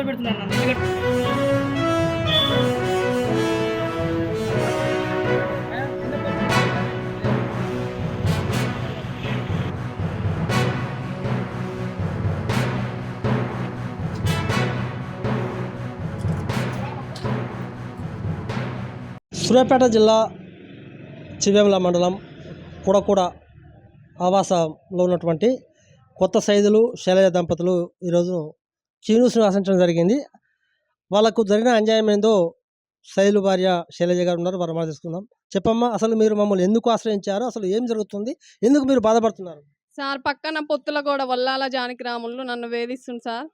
ఇబ్బందులు పెడుతున్నారు నన్ను. ఎందుకంటే సూర్యాపేట జిల్లా చివేముల మండలం కూడకూడ ఆవాసంలో ఉన్నటువంటి కొత్త సైదులు శైలజ దంపతులు ఈరోజు క్యూన్యూస్ను ఆశించడం జరిగింది. వాళ్ళకు జరిగిన అన్యాయం ఏందో సైదులు భార్య శైలజ గారు ఉన్నారు, వారు మనం తీసుకుందాం. చెప్పమ్మా, అసలు మీరు మమ్మల్ని ఎందుకు ఆశ్రయించారు? అసలు ఏం జరుగుతుంది? ఎందుకు మీరు బాధపడుతున్నారు? సార్ పక్కన పొత్తుల గోడ వల్లాల జానకిరాములు నన్ను వేధిస్తుంది సార్.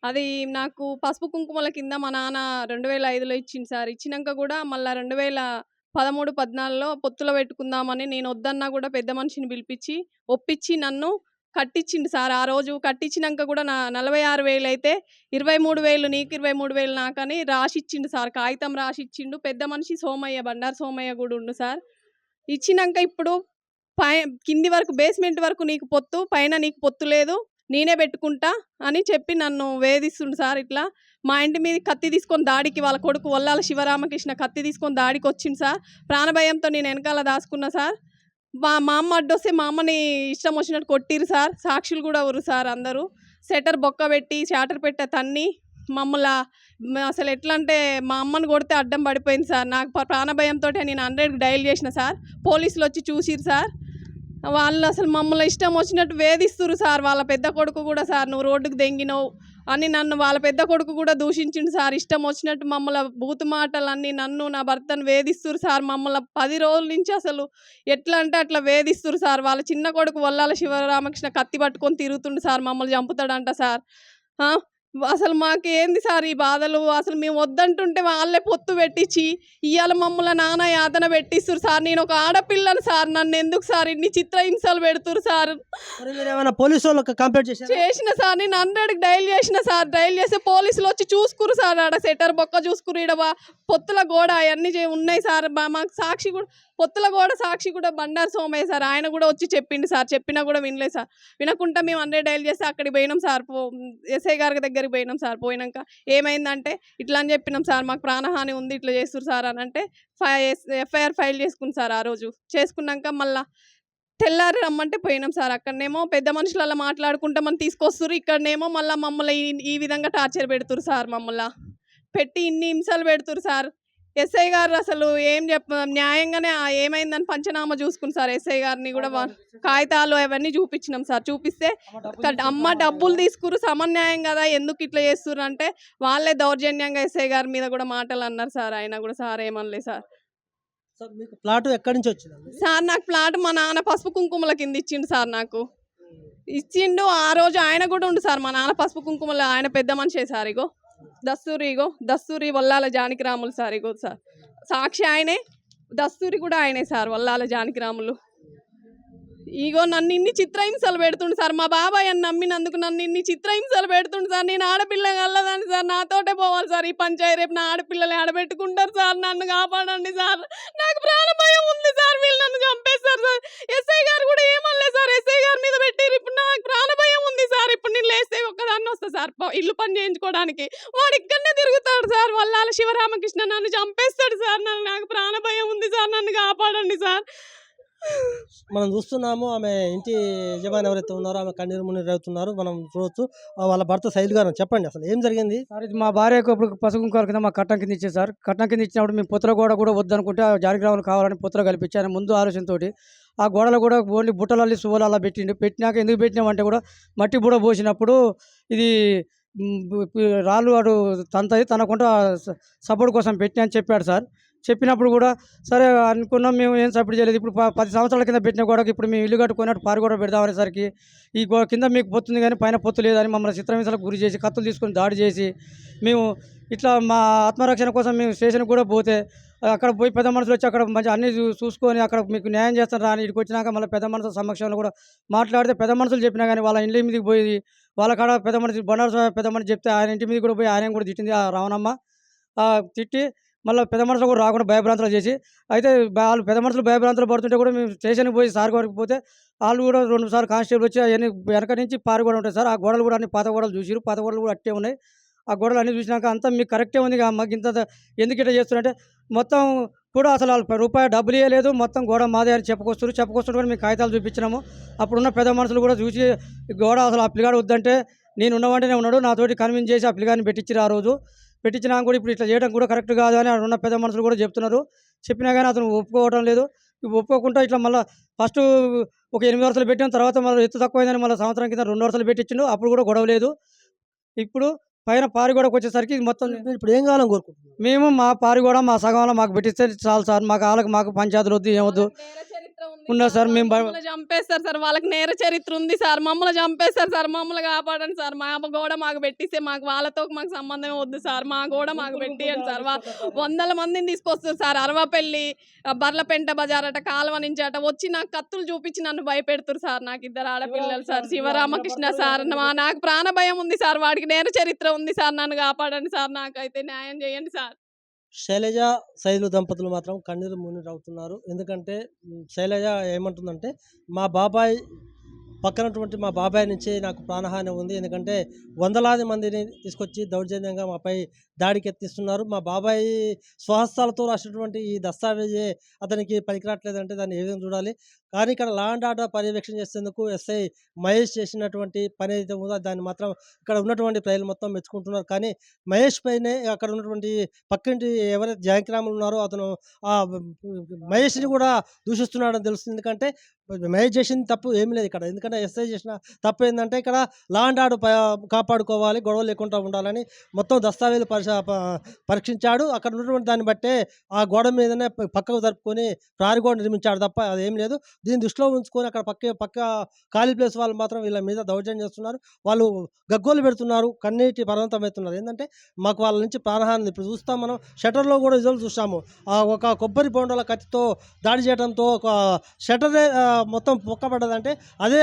అది నాకు పసుపు కుంకుమల కింద మా నాన్న 2005లో ఇచ్చింది సార్. ఇచ్చినాక కూడా మళ్ళీ 2013, 14లో పొత్తులో పెట్టుకుందామని నేను వద్దన్నా కూడా పెద్ద మనిషిని పిలిపించి ఒప్పించి నన్ను కట్టించిండు సార్. ఆ రోజు కట్టించినాక కూడా 46,000 అయితే 23,000 నీకు 23,000 నాకని రాసిచ్చిండు సార్. కాగితం రాసిచ్చిండు. పెద్ద మనిషి సోమయ్య, బండారు సోమయ్య కూడా ఉండు సార్. ఇచ్చినాక ఇప్పుడు కింది వరకు బేస్మెంట్ వరకు నీకు పొత్తు, పైన నీకు పొత్తు లేదు, నేనే పెట్టుకుంటా అని చెప్పి నన్ను వేధిస్తుండు సార్. ఇట్లా మా ఇంటి మీద కత్తి తీసుకొని దాడికి వాళ్ళ కొడుకు వల్లాల శివరామకృష్ణ కత్తి తీసుకొని దాడికి వచ్చింది సార్. ప్రాణభయంతో నేను వెనకాల దాచుకున్నా సార్. మా అమ్మ అడ్డొస్తే మా అమ్మని ఇష్టం వచ్చినట్టు కొట్టిరు సార్. సాక్షులు కూడా ఉరు సార్. అందరూ షటర్ బొక్క పెట్టి షాటర్ పెట్టే తన్ని మమ్మల్ని అసలు ఎట్లా అంటే మా అమ్మని కొడితే అడ్డం పడిపోయింది సార్. నాకు ప్రాణభయంతో నేను 100కి డయల్ చేసిన సార్. పోలీసులు వచ్చి చూసిరు సార్. వాళ్ళు అసలు మమ్మల్ని ఇష్టం వచ్చినట్టు వేధిస్తురు సార్. వాళ్ళ పెద్ద కొడుకు కూడా సార్ నువ్వు రోడ్డుకు దెంగినవు అని నన్ను వాళ్ళ పెద్ద కొడుకు కూడా దూషించిండు సార్. ఇష్టం వచ్చినట్టు మమ్మల్ని బూతు మాటలన్నీ నన్ను నా భర్తను వేధిస్తురు సార్. మమ్మల్ని 10 రోజుల నుంచి అసలు ఎట్లా అంటే అట్లా వేధిస్తురు సార్. వాళ్ళ చిన్న కొడుకు వల్లాల శివరామకృష్ణ కత్తి పట్టుకొని తిరుగుతుండు సార్. మమ్మల్ని చంపుతాడంట సార్. అసలు మాకేంది సార్ ఈ బాధలు? అసలు మేము వద్దంటుంటే వాళ్ళే పొత్తు పెట్టించి ఇవాళ మమ్మల్ని నాన్న యాతన పెట్టిస్తురు సార్. నేను ఒక ఆడపిల్లను సార్. నన్ను ఎందుకు సార్ ఇన్ని చిత్రహింసలు పెడుతురు సార్? పోలీసు వాళ్ళకి కంప్లైంట్ చేసిన సార్. నేను 100కి డయల్ చేసిన సార్. డయల్ చేస్తే పోలీసులు వచ్చి చూసుకురు సార్. ఆడ సెటర్ బొక్క చూసుకురు. ఈడ పొత్తుల గోడ అవన్నీ ఉన్నాయి సార్. మాకు సాక్షి కూడా పొత్తుల గోడ సాక్షి కూడా బండారు సోమయ్య సార్. ఆయన కూడా వచ్చి చెప్పిండు సార్. చెప్పినా కూడా వినలేదు సార్. వినకుండా మేము 100 డయల్ చేస్తే అక్కడికి పోయినాం సార్. ఎస్ఐ గారి దగ్గరికి పోయినాం సార్. పోయినాక ఏమైందంటే ఇట్లా అని చెప్పినాం సార్, మాకు ప్రాణహాని ఉంది ఇట్లా చేస్తారు సార్ అని అంటే ఎఫ్ఐఆర్ ఫైల్ చేసుకుని సార్. ఆ రోజు చేసుకున్నాక మళ్ళీ తెల్లారి రమ్మంటే పోయినాం సార్. అక్కడనేమో పెద్ద మనుషులలో మాట్లాడుకుంటామని తీసుకొస్తారు. ఇక్కడనేమో మళ్ళీ మమ్మల్ని ఈ విధంగా టార్చర్ పెడుతురు సార్. మమ్మల్ని పెట్టి ఇన్ని హింసలు పెడుతురు సార్. ఎస్ఐ గారు అసలు ఏం న్యాయంగానే ఏమైందని పంచనామా చూసుకుని సార్. ఎస్ఐ గారిని కూడా కాగితాలు అవన్నీ చూపించినాం సార్. చూపిస్తే అమ్మ డబ్బులు తీసుకురు, సమన్యాయం కదా, ఎందుకు ఇట్లా చేస్తున్నారు అంటే వాళ్ళే దౌర్జన్యంగా ఎస్ఐ గారి మీద కూడా మాటలు అన్నారు సార్. ఆయన కూడా సార్ ఏమనలేదు సార్. ప్లాట్ ఎక్కడి నుంచి వచ్చింది సార్? నాకు ప్లాట్ మా నాన్న పసుపు కుంకుమల కింద ఇచ్చిండు సార్. నాకు ఇచ్చిండు. ఆ రోజు ఆయన కూడా ఉండు సార్. మా నాన్న పసుపు కుంకుమల ఆయన పెద్ద మనిషే సార్. దస్తూరి వల్లాల జానకిరాములు సార్. ఇగో సార్ సాక్షి ఆయనే, దస్తూరి కూడా ఆయనే సార్. వల్లాల జానకిరాములు ఇగో నన్ను ఇన్ని చిత్రహింసలు పెడుతుండు సార్. మా బాబాయ్ అని నమ్మినందుకు నన్ను ఇన్ని చిత్రహింసలు పెడుతుండు సార్. నేను ఆడపిల్ల కలదాన్ని సార్. నాతోటే పోవాలి సార్ ఈ పంచాయతీ. రేపు నా ఆడపిల్లలు ఆడబెట్టుకుంటారు సార్. నన్ను కాపాడండి సార్. నాకు ప్రాణభయం ఉంది సార్. వీళ్ళు నన్ను చంపేస్తారు సార్. ఎస్ఐ గారు కూడా ఏమనలేదు సార్. ఎస్ఐ గారి మీద పెట్టారు. ఇప్పుడు నాకు ప్రాణభయం ఉంది సార్. ఇప్పుడు నేను లేస్తే ఒక్కదాన్ని వస్తా సార్ ఇల్లు పని చేయించుకోవడానికి. వాడు ఇక్కడనే తిరుగుతాడు సార్. వల్లాల శివరామకృష్ణ నన్ను చంపేస్తాడు సార్. నాకు ప్రాణభయం ఉంది సార్. నన్ను కాపాడండి సార్. మనం చూస్తున్నాము, ఆమె ఇంటి యజమాని ఎవరైతే ఉన్నారో ఆమె కన్నీరు మున్నీరు అవుతున్నారు. మనం చూడొచ్చు. వాళ్ళ భర్త సైల్ గారు చెప్పండి అసలు ఏం జరిగింది? సార్ ఇది మా భార్యకు ఇప్పుడు పసుపు కుంకాల కింద మా కట్టం కింద ఇచ్చేది సార్. కట్టం కింద ఇచ్చినప్పుడు మేము పొత్తుల గోడ కూడా వద్దనుకుంటే జానకిరాములు కావాలని పొత్తులు కల్పించాను ముందు ఆలోచనతో. ఆ గోడలు కూడా ఓన్లీ బుట్టలల్లి సువ్వలు అలా పెట్టినాక ఎందుకు పెట్టినామంటే కూడా మట్టి బుడ పోసినప్పుడు ఇది రాళ్ళు వాడు తనకుండా సపోర్ట్ కోసం పెట్టినా అని చెప్పాడు సార్. చెప్పినప్పుడు కూడా సరే అనుకున్నాం. మేము ఏం సపోర్ట్ చేయలేదు. ఇప్పుడు 10 సంవత్సరాల కింద పెట్టిన గోడకి ఇప్పుడు మేము ఇల్లు కట్టుకున్నట్టు పారు కూడా పెడదామనేసరికి ఈ కింద మీకు పొత్తుంది కానీ పైన పొత్తు లేదని మమ్మల్ని చిత్రహింసలకు గురి చేసి కత్తులు తీసుకొని దాడి చేసి మేము ఇట్లా మా ఆత్మరక్షణ కోసం మేము స్టేషన్కి కూడా పోతే అక్కడ పోయి పెద్ద మనుషులు వచ్చి అక్కడ మంచి అన్నీ చూసుకొని అక్కడ మీకు న్యాయం చేస్తాను రాని ఇక్కడికి వచ్చినాక మళ్ళీ పెద్ద మనుషుల సమక్షంలో కూడా మాట్లాడితే పెద్ద మనుషులు చెప్పినా కానీ వాళ్ళ ఇంటి మీదకి పోయి వాళ్ళ కాడ పెద్ద మనిషి బండారు పెద్ద మనిషి చెప్తే ఆయన ఇంటి మీద కూడా పోయి ఆయన కూడా తిట్టింది ఆ రావణమ్మ. తిట్టి మళ్ళీ పెద్ద మనుషులు కూడా రాకుండా భయభ్రాంతులు చేసి అయితే వాళ్ళు పెద్ద మనుషులు భయభ్రాంతులు పడుతుంటే కూడా మేము స్టేషన్కి పోయి సార్ వరకు పోతే వాళ్ళు కూడా 2 సార్లు కానిస్టేబుల్ వచ్చి అవన్నీ వెనక నుంచి పారు కూడా ఉంటాయి సార్. ఆ గోడలు కూడా అన్ని పాత గోడలు చూసిరు. పాత గోడలు కూడా అట్టే ఉన్నాయి. ఆ గోడలు అన్నీ చూసినాక అంతా మీకు కరెక్టే ఉంది మాకు ఇంత ఎందుకు ఇట్లా చేస్తున్నారంటే మొత్తం కూడా అసలు వాళ్ళు రూపాయి డబ్బులు ఇవ్వలేదు, మొత్తం గోడ మాదే అని చెప్పుకొస్తారు కూడా మేము కాగితాలు చూపించినాము. అప్పుడున్న పెద్ద మనుషులు కూడా చూసి గోడ అసలు ఆ పిల్లగాడు వద్దంటే నేను ఉన్నవంటేనే ఉన్నాడు, నాతోటి కన్విన్స్ చేసి ఆ పిల్లగాడిని పెట్టించారు. ఆ రోజు పెట్టించినా కూడా ఇప్పుడు ఇట్లా చేయడం కూడా కరెక్ట్ కాదు అని ఉన్న పెద్ద మనుషులు కూడా చెప్తున్నారు. చెప్పినా కానీ అతను ఒప్పుకోవడం లేదు. ఒప్పుకోకుండా ఇట్లా మళ్ళీ ఫస్ట్ ఒక 8 వరుసలు పెట్టిన తర్వాత మళ్ళీ ఎత్తు తక్కువైందని మళ్ళీ సంవత్సరం కింద 2 వరుసలు పెట్టించిండు. అప్పుడు కూడా గొడవ లేదు. ఇప్పుడు పైన పారి గోడకు వచ్చేసరికి మొత్తం మీరు ఇప్పుడు ఏం కావాలని కోరుకుంటున్నారు? మేము మా పారి కూడా మా సగంలో మాకు పెట్టిస్తే చాలు సార్. మాకు పంచాయతీలు వద్దు, ఏమొద్దు. ఉన్నా సార్ మేము మమ్మల్ని చంపేస్తారు సార్, వాళ్ళకి నేర చరిత్ర ఉంది సార్, మమ్మల్ని చంపేస్తారు సార్, మమ్మల్ని కాపాడండి సార్, మా గోడ మాకు పెట్టిస్తే వాళ్ళతో మాకు సంబంధమే వద్దు సార్, మా గోడ మాకు పెట్టియండి సార్. 100 మందిని తీసుకొస్తారు సార్, అరవపల్లి బర్లపెంట బజార్ అట కాలువ నుంచి అట వచ్చి నాకు కత్తులు చూపించి నన్ను భయపెడుతురు సార్. నాకు 2 ఆడపిల్లలు సార్, శివరామకృష్ణ సార్. నాకు ప్రాణ భయం ఉంది సార్, వాడికి నేర చరిత్ర ఉంది సార్, నన్ను కాపాడండి సార్, నాకైతే న్యాయం చేయండి సార్. శైలజ సైలు దంపతులు మాత్రం కన్నీరు మున్నీరు అవుతున్నారు. ఎందుకంటే శైలజ ఏమంటుందంటే మా బాబాయ్ పక్కనటువంటి మా బాబాయ్ నుంచి నాకు ప్రాణహాని ఉంది. ఎందుకంటే వందలాది మందిని తీసుకొచ్చి దౌర్జన్యంగా మాపై దాడికి ఎత్తిస్తున్నారు. మా బాబాయ్ స్వహస్తాలతో రాసినటువంటి ఈ దస్తావేజే అతనికి పనికిరాట్లేదంటే దాన్ని ఏ విధంగా చూడాలి. కానీ ఇక్కడ లా అండ్ ఆర్డర్ పర్యవేక్షణ చేసేందుకు ఎస్ఐ మహేష్ చేసినటువంటి పని అయితే ఉందో దాన్ని మాత్రం ఇక్కడ ఉన్నటువంటి ప్రజలు మొత్తం మెచ్చుకుంటున్నారు. కానీ మహేష్ పైనే అక్కడ ఉన్నటువంటి పక్కింటి ఎవరైతే జానకిరాములు ఉన్నారో అతను ఆ మహేష్ని కూడా దూషిస్తున్నాడని తెలుస్తుంది. ఎందుకంటే మహేష్ చేసింది తప్పు ఏమీ లేదు ఇక్కడ. ఎందుకంటే ఎస్ఐ చేసిన తప్పు ఏంటంటే ఇక్కడ లా అండ్ ఆర్డర్ కాపాడుకోవాలి, గొడవలు లేకుండా ఉండాలని మొత్తం దస్తావేజులు పరీక్షించాడు. అక్కడ ఉన్నటువంటి దాన్ని బట్టే ఆ గోడ మీదనే పక్కకు జరుపుకొని ప్రహరీ గోడ నిర్మించాడు తప్ప అదేం లేదు. దీన్ని దృష్టిలో ఉంచుకొని అక్కడ పక్క ఖాళీ ప్లేస్ వాళ్ళు మాత్రం వీళ్ళ మీద దౌర్జన్యం చేస్తున్నారు. వాళ్ళు గగ్గోలు పెడుతున్నారు, కన్నీటి పర్వంతమవుతున్నారు. ఏంటంటే మాకు వాళ్ళ నుంచి ప్రాణహాని ఇప్పుడు చూస్తాం. మనం షటర్లో కూడా రిజల్ట్ చూసాము. ఒక కొబ్బరి బొండాల కత్తితో దాడి చేయడంతో ఒక షటరే మొత్తం పొక్కబడ్డదంటే అదే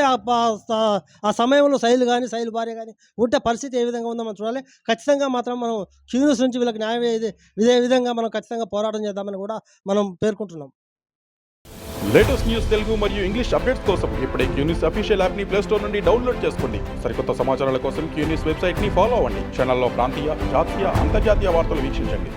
ఆ సమయంలో శైలు కానీ శైలు భార్య కానీ ఉంటే పరిస్థితి ఏ విధంగా ఉందో మనం చూడాలి. ఖచ్చితంగా మాత్రం మనం క్యూన్యూస్ నుంచి వీళ్ళకి న్యాయం ఇదే విధంగా మనం ఖచ్చితంగా పోరాటం చేద్దామని కూడా మనం పేర్కొంటున్నాం. లేటెస్ట్ న్యూస్ తెలుగు మరియు ఇంగ్లీష్ అప్డేట్స్ కోసం ఇప్పుడే క్యూన్యూస్ అఫీషియల్ యాప్ని ప్లే స్టోర్ నుండి డౌన్లోడ్ చేసుకోండి. సరికొత్త సమాచారాల కోసం క్యూన్యూస్ వెబ్సైట్ని ఫాలో అవ్వండి. ఛానల్లో ప్రాంతీయ, జాతీయ, అంతర్జాతీయ వార్తలు వీక్షించండి.